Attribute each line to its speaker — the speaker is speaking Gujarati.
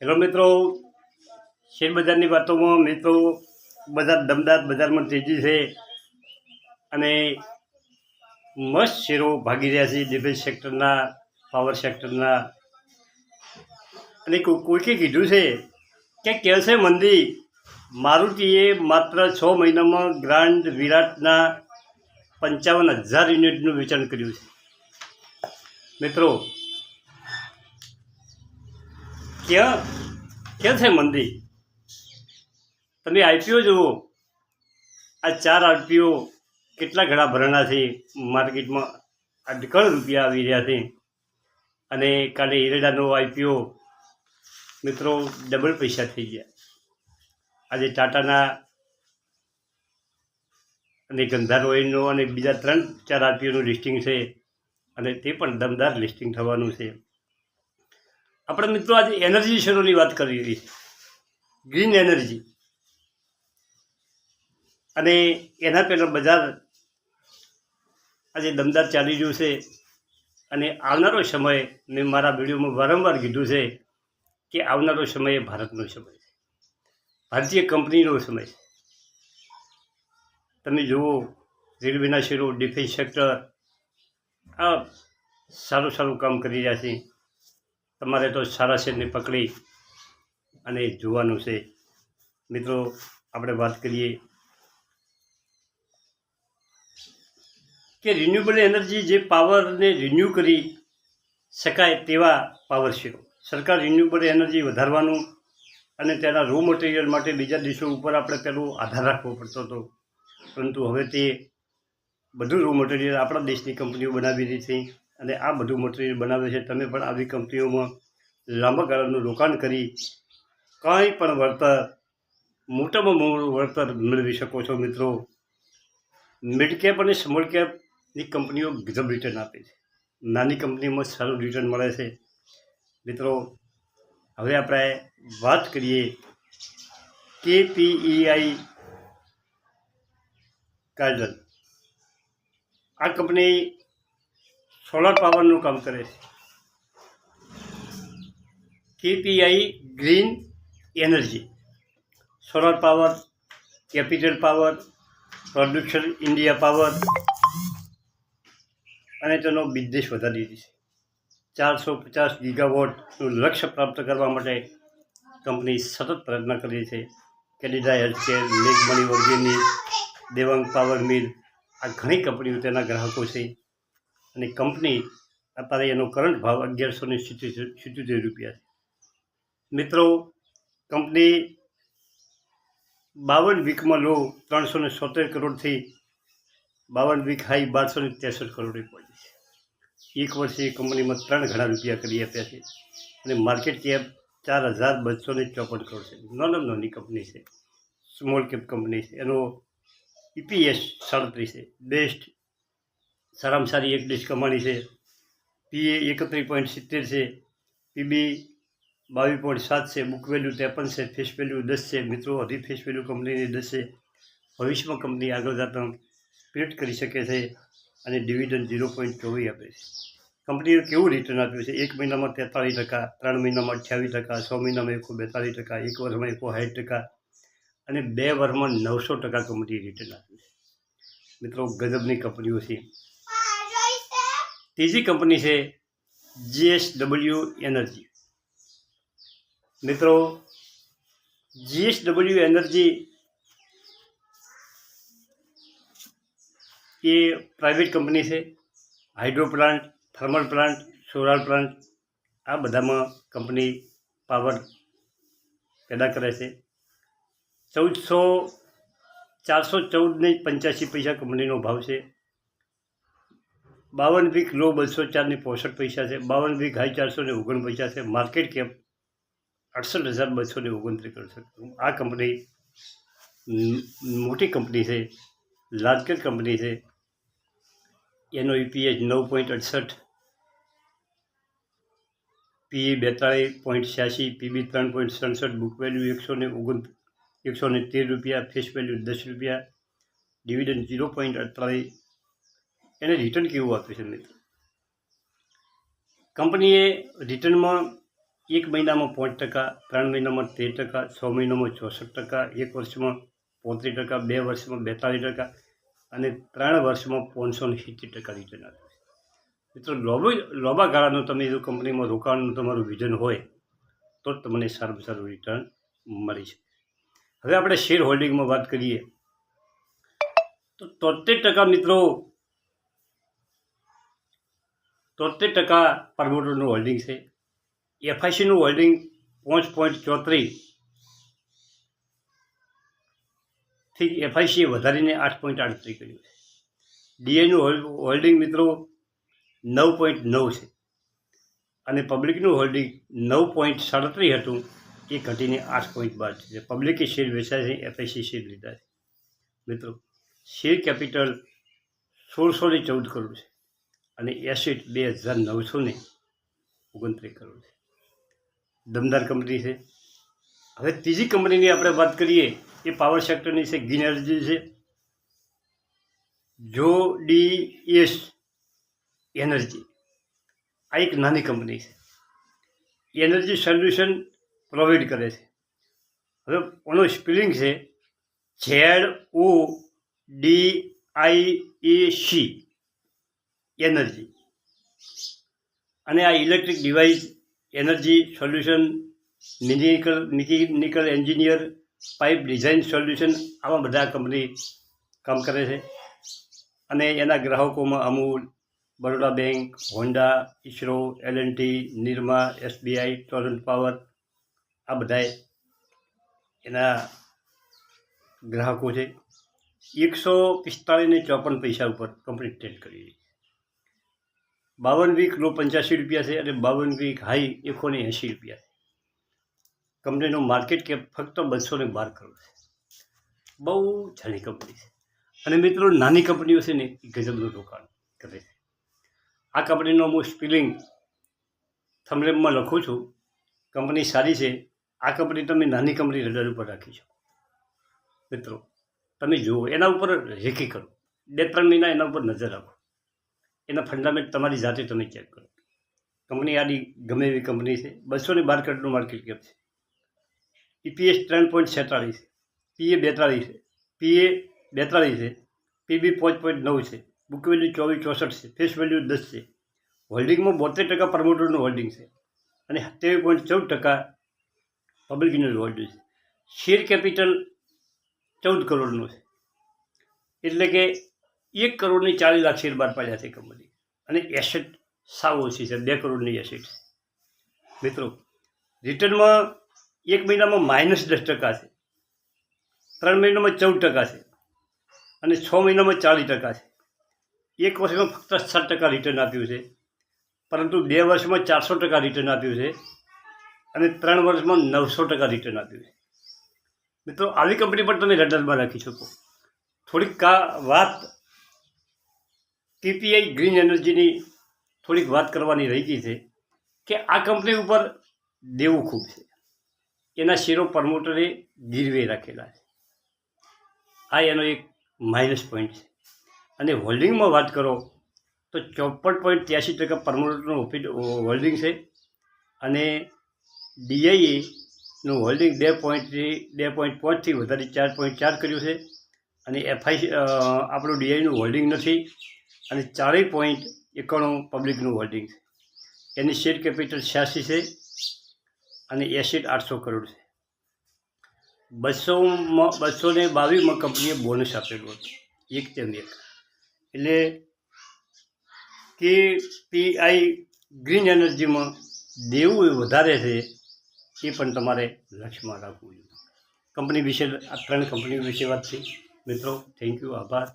Speaker 1: હેલો મિત્રો, શેર બજારની વાતોમાં મિત્રો બજાર દમદાર બજારમાં તેજી છે અને મસ્ત શેરો ભાગી રહ્યા છે ડિફેન્સ સેક્ટરના, પાવર સેક્ટરના. અને કોઈકે કીધું છે કે કેસે મંદી મારુતિએ માત્ર 6 મહિનામાં ગ્રાન્ડ વિરાટના 55,000 યુનિટનું વેચાણ કર્યું છે. મિત્રો ક્યાં છે મંદી? તમે આઈપીઓ જુઓ, આ 4 આઈપીઓ કેટલા ઘણા ભરણા છે માર્કેટમાં, અઢકળ રૂપિયા આવી રહ્યા છે. અને કાલે ઈરેડાનો આઈપીઓ મિત્રો ડબલ પૈસા થઈ ગયા. આજે ટાટાના અને ગંધાર ઓઇલનો અને બીજા 3-4 આઈપીઓનું લિસ્ટિંગ છે અને તે પણ દમદાર લિસ્ટિંગ થવાનું છે. આપણે મિત્રો આજે એનર્જી શેરોની વાત કરી રહી છે, ગ્રીન એનર્જી. અને એના પહેલાં બજાર આજે દમદાર ચાલી રહ્યું છે. અને આવનારો સમય મેં મારા વિડીયોમાં વારંવાર કીધું છે કે આવનારો સમય ભારતનો સમય છે, ભારતીય કંપનીનો સમય છે. તમે જુઓ, રેલવેના શેરો, ડિફેન્સ સેક્ટર આ સારું કામ કરી રહ્યા છે. તમારે તો સારા શેરને પકડી અને જોવાનું છે. મિત્રો આપણે વાત કરીએ કે રિન્યુએબલ એનર્જી, જે પાવરને રિન્યૂ કરી શકાય તેવા પાવર શેરો. સરકાર રિન્યુએબલ એનર્જી વધારવાનું અને તેના રો મટીરિયલ માટે બીજા દેશો ઉપર આપણે પહેલો આધાર રાખવો પડતો હતો, પરંતુ હવે તે બધું રો મટીરિયલ આપણા દેશની કંપનીઓ બનાવી રહી છે. અને આ બધું મટીરિયલ બનાવે છે. તમે પણ આવી કંપનીઓમાં લાંબા ગાળાનું રોકાણ કરી કંઈ પણ વળતર, મોટામાં મોટું વળતર મેળવી શકો છો. મિત્રો, મિડ કેપ અને સ્મોલ કેપની કંપનીઓ ગજબ રિટર્ન આપે છે, નાની કંપનીમાં સારું રિટર્ન મળે છે. મિત્રો હવે આપણે વાત કરીએ કેપીઈઆઈ કાર્ડન. આ કંપની સોલાર પાવરનું કામ કરે છે. KPI green energy, solar power, capital power, production India power અને તેનો બિઝનેસ વધારી છે. 450 ગીગાવોટનું લક્ષ્ય પ્રાપ્ત કરવા માટે કંપની સતત પ્રયત્ન કરી છે. કેનેડા હેલ્થકેર, મેઘમણી ઓર્ગેનિક, દેવાંગ પાવર મિલ, આ ઘણી કંપનીઓ તેના ગ્રાહકો છે. અને કંપની અત્યારે એનો કરંટ ભાવ 1177 રૂપિયા છે. મિત્રો, કંપની 52 વીકમાં લો 377 કરોડથી 52 વીક હાઈ 1263 કરોડે પહોંચી છે. એક વર્ષે કંપનીમાં 3 ગણા રૂપિયા કરી આપ્યા છે. અને માર્કેટ કેપ 4,254 કરોડ છે. નાની કંપની છે, સ્મોલ કેપ કંપની છે. એનો EPS 37 છે. બેસ્ટ, સારામાં સારી એક ડિશ કમાણી છે. PE 31.70 છે. PB 22.7 છે. બુક વેલ્યુ 53 છે. ફેસ વેલ્યુ 10 છે. મિત્રો, હજી ફેસ વેલ્યુ કંપનીની 10 છે. ભવિષ્યમાં કંપની આગળ જતા સ્પ્લિટ કરી શકે છે અને ડિવિડન્ડ 0.24 આપે છે. કંપનીએ કેવું રિટર્ન આપ્યું છે? 1 મહિનામાં 43%, 3 મહિનામાં 28%, 6 મહિનામાં 142%, 1 વર્ષમાં 160% અને 2 વર્ષમાં 900% કંપનીએ રિટર્ન આપ્યું છે. મિત્રો, ગજબની કંપનીઓ છે. ત્રીજી કંપની છે GSW એનર્જી. મિત્રો, GSW એનર્જી એ પ્રાઇવેટ કંપની છે. Hydro plant, thermal plant, solar plant આ બધામાં કંપની પાવર પેદા કરે છે. 414.85 કંપનીનો ભાવ છે. 52 વીક લો 204.65 છે. 52 વીક હાઈ 449 છે. માર્કેટ કેપ 68,229 કરોડ છે. આ કંપની મોટી કંપની છે, લાર્જ કેપ કંપની છે. એનો EPS 9.68, PE 42.86, PB 3.67, book value 113 રૂપિયા, ફેસ વેલ્યુ 10 રૂપિયા, ડિવિડન્ડ 0.48. એને રિટર્ન કેવું આપ્યું છે? મિત્રો, કંપનીએ રિટર્નમાં એક મહિનામાં 5%, 3 મહિનામાં 13%, 6 મહિનામાં 64%, 1 વર્ષમાં 35%, 2 વર્ષમાં 42% અને 3 વર્ષમાં 570% રિટર્ન આપે છે. મિત્રો લાંબા ગાળાનું તમે જો કંપનીમાં રોકાણનું તમારું વિઝન હોય તો જ તમને સારું સારું રિટર્ન મળી શકે. હવે આપણે શેર હોલ્ડિંગમાં વાત કરીએ તો 73% મિત્રો 73% પ્રમોટરનું હોલ્ડિંગ છે. એફઆઈસીનું હોલ્ડિંગ 5.34 થી એફઆઈસીએ વધારીને 8.38 કર્યું છે. ડીઆઈનું હોલ્ડિંગ મિત્રો 9.9 છે અને પબ્લિકનું હોલ્ડિંગ 9.37 હતું, એ ઘટીને 8.12 છે. પબ્લિકે શેર વેચાય છે, એફઆઈસી શેર લીધા છે. મિત્રો શેર કેપિટલ 1614 કરોડ છે અને એસેટ 2929 કરોડ છે. દમદાર કંપની છે. હવે ત્રીજી કંપનીની આપણે વાત કરીએ એ પાવર સેક્ટરની છે, ગ્રીન એનર્જી છે. જોડીએસ એનર્જી આ એક નાની કંપની છે, એનર્જી સોલ્યુશન પ્રોવાઈડ કરે છે. હવે એનો સ્પેલિંગ છે ZODIEC એનર્જી. અને આ electric device, energy solution, mechanical engineer, pipe design solution, આવા બધા કંપની કામ કરે છે. અને એના ગ્રાહકોમાં Amul, Baroda bank, Honda, ISRO, LNT, Nirma, SBI, Torrent power, આ બધાએ એના ગ્રાહકો છે. 145.54 પૈસા ઉપર કંપની ટ્રેડ કરી રહી છે. 52 વીક લો 85 રૂપિયા છે અને 52 વીક હાઈ 180 રૂપિયા છે. કંપનીનું માર્કેટ કેપ ફક્ત 212 કરોડ છે. બહુ જાણી કંપની છે. અને મિત્રો નાની કંપનીઓ છે ને એ ગજબનું રોકાણ કરે છે. આ કંપનીનો હું સ્પેલિંગ થંબનેલમાં લખું છું. કંપની સારી છે. આ કંપની તમે નાની કંપની રડાર ઉપર રાખી શકો. મિત્રો તમે જુઓ, એના ઉપર રેકી કરો, 2-3 મહિના એના ઉપર નજર રાખો, એના ફંડામેન્ટ તમારી જાતે તમે ચેક કરો. કંપની આની ગમે એવી કંપની છે. 212 કરોડનું માર્કેટ કેપ છે. EPS 3.47 છે, PE 42 છે, PA 42 છે, PB 5.9 છે, બુક વેલ્યુ 2464 છે, ફેસ વેલ્યુ 10 છે. હોલ્ડિંગમાં 72% પ્રમોટરનું હોલ્ડિંગ છે અને 27.14% પબ્લિકનું હોલ્ડિંગ છે. શેર કેપિટલ 14 કરોડનું છે, એટલે કે 1 કરોડની 40 લાખ શેર બહાર પાડ્યા છે કંપની. અને એસેટ સાવ ઓછી છે, 2 કરોડની એસેટ છે. મિત્રો રિટર્નમાં 1 મહિનામાં -10% છે, 3 મહિનામાં 14% છે અને 6 મહિનામાં 40% છે. 1 વર્ષમાં ફક્ત 7% રિટર્ન આપ્યું છે, પરંતુ 2 વર્ષમાં 400% રિટર્ન આપ્યું છે અને 3 વર્ષમાં 900% રિટર્ન આપ્યું છે. મિત્રો આવી કંપની પણ તમે રડારમાં રાખી શકો. થોડીક વાત TPI ગ્રીન એનર્જીની થોડીક વાત કરવાની રહી ગઈ છે કે આ કંપની ઉપર દેવું ખૂબ છે. એના શેરો પ્રમોટરે ગીરવે રાખેલા છે. આ એનો એક માઇનસ પોઈન્ટ છે. અને હોલ્ડિંગમાં વાત કરો તો 54.83% પ્રમોટરનું હોલ્ડિંગ છે અને DIEનું હોલ્ડિંગ 2.5થી વધારી 4.4 કર્યું છે અને આપણું DIEનું હોલ્ડિંગ નથી અને 4.91 પબ્લિકનું હોલ્ડિંગ છે. એની શેર કેપિટલ 86 છે અને એસેટ 800 કરોડ છે. 222માં કંપનીએ બોનસ આપેલું હતું 1:1. એટલે KPI ગ્રીન એનર્જીમાં દેવું વધારે છે, એ પણ તમારે લક્ષ્યમાં રાખવું જોઈએ. કંપની વિશે આ 3 કંપનીઓ વિશે વાત થઈ. મિત્રો થેન્ક યુ, આભાર.